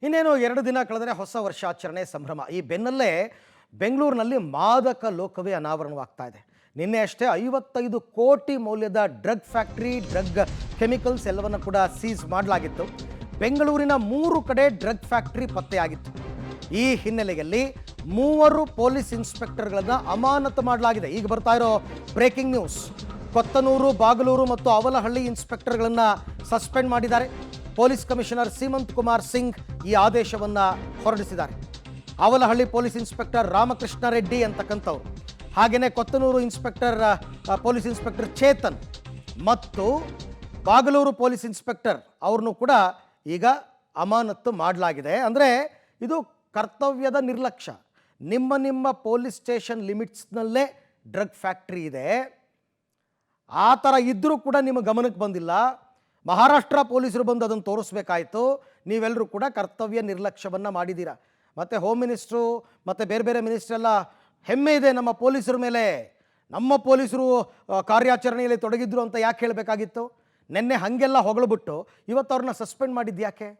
ಇನ್ನೇನು 2 ದಿನ ಕಳೆದರೆ ಹೊಸ ವರ್ಷಾಚರಣೆ ಸಂಭ್ರಮ. ಈ ಬೆನ್ನಲ್ಲೇ ಬೆಂಗಳೂರಿನಲ್ಲಿ ಮಾದಕ ಲೋಕವೇ ಅನಾವರಣವಾಗ್ತಾ ಇದೆ. ನಿನ್ನೆ ಅಷ್ಟೇ 55 ಕೋಟಿ ಮೌಲ್ಯದ ಡ್ರಗ್ ಫ್ಯಾಕ್ಟರಿ, ಡ್ರಗ್ ಕೆಮಿಕಲ್ಸ್ ಎಲ್ಲವನ್ನು ಕೂಡ ಸೀಸ್ ಮಾಡಲಾಗಿತ್ತು. ಬೆಂಗಳೂರಿನ 3 ಕಡೆ ಡ್ರಗ್ ಫ್ಯಾಕ್ಟರಿ ಪತ್ತೆಯಾಗಿತ್ತು. ಈ ಹಿನ್ನೆಲೆಯಲ್ಲಿ 3 ಪೊಲೀಸ್ ಇನ್ಸ್ಪೆಕ್ಟರ್ಗಳನ್ನು ಅಮಾನತು ಮಾಡಲಾಗಿದೆ. ಈಗ ಬರ್ತಾ ಇರೋ ಬ್ರೇಕಿಂಗ್ ನ್ಯೂಸ್. ಕೊತ್ತನೂರು, ಬಾಗಲೂರು ಮತ್ತು ಅವಲಹಳ್ಳಿ ಇನ್ಸ್ಪೆಕ್ಟರ್ಗಳನ್ನು ಸಸ್ಪೆಂಡ್ ಮಾಡಿದ್ದಾರೆ. ಪೊಲೀಸ್ ಕಮಿಷನರ್ ಸೀಮಂತ್ ಕುಮಾರ್ ಸಿಂಗ್ ಈ ಆದೇಶವನ್ನು ಹೊರಡಿಸಿದ್ದಾರೆ. ಅವಲಹಳ್ಳಿ ಪೊಲೀಸ್ ಇನ್ಸ್ಪೆಕ್ಟರ್ ರಾಮಕೃಷ್ಣ ರೆಡ್ಡಿ ಅಂತಕ್ಕಂಥವ್ರು, ಹಾಗೆಯೇ ಕೊತ್ತನೂರು ಪೊಲೀಸ್ ಇನ್ಸ್ಪೆಕ್ಟರ್ ಚೇತನ್ ಮತ್ತು ಬಾಗಲೂರು ಪೊಲೀಸ್ ಇನ್ಸ್ಪೆಕ್ಟರ್ ಅವ್ರನ್ನೂ ಕೂಡ ಈಗ ಅಮಾನತು ಮಾಡಲಾಗಿದೆ. ಅಂದರೆ ಇದು ಕರ್ತವ್ಯದ ನಿರ್ಲಕ್ಷ್ಯ. ನಿಮ್ಮ ಪೊಲೀಸ್ ಸ್ಟೇಷನ್ ಲಿಮಿಟ್ಸ್ನಲ್ಲೇ ಡ್ರಗ್ ಫ್ಯಾಕ್ಟ್ರಿ ಇದೆ, ಆ ಥರ ಇದ್ದರೂ ಕೂಡ ನಿಮ್ಮ ಗಮನಕ್ಕೆ ಬಂದಿಲ್ಲ. ಮಹಾರಾಷ್ಟ್ರ ಪೊಲೀಸರು ಬಂದು ಅದನ್ನು ತೋರಿಸ್ಬೇಕಾಯಿತು. ನೀವೆಲ್ಲರೂ ಕೂಡ ಕರ್ತವ್ಯ ನಿರ್ಲಕ್ಷ್ಯವನ್ನು ಮಾಡಿದ್ದೀರಾ. ಮತ್ತು ಹೋಮ್ ಮಿನಿಸ್ಟ್ರು ಮತ್ತು ಬೇರೆ ಬೇರೆ ಮಿನಿಸ್ಟ್ರೆಲ್ಲ ಹೆಮ್ಮೆ ಇದೆ ನಮ್ಮ ಪೊಲೀಸರ ಮೇಲೆ, ನಮ್ಮ ಪೊಲೀಸರು ಕಾರ್ಯಾಚರಣೆಯಲ್ಲಿ ತೊಡಗಿದ್ರು ಅಂತ ಯಾಕೆ ಹೇಳಬೇಕಾಗಿತ್ತು? ನಿನ್ನೆ ಹಾಗೆಲ್ಲ ಹೊಗಳ್ಬಿಟ್ಟು ಇವತ್ತು ಅವ್ರನ್ನ ಸಸ್ಪೆಂಡ್ ಮಾಡಿದ್ದು ಯಾಕೆ?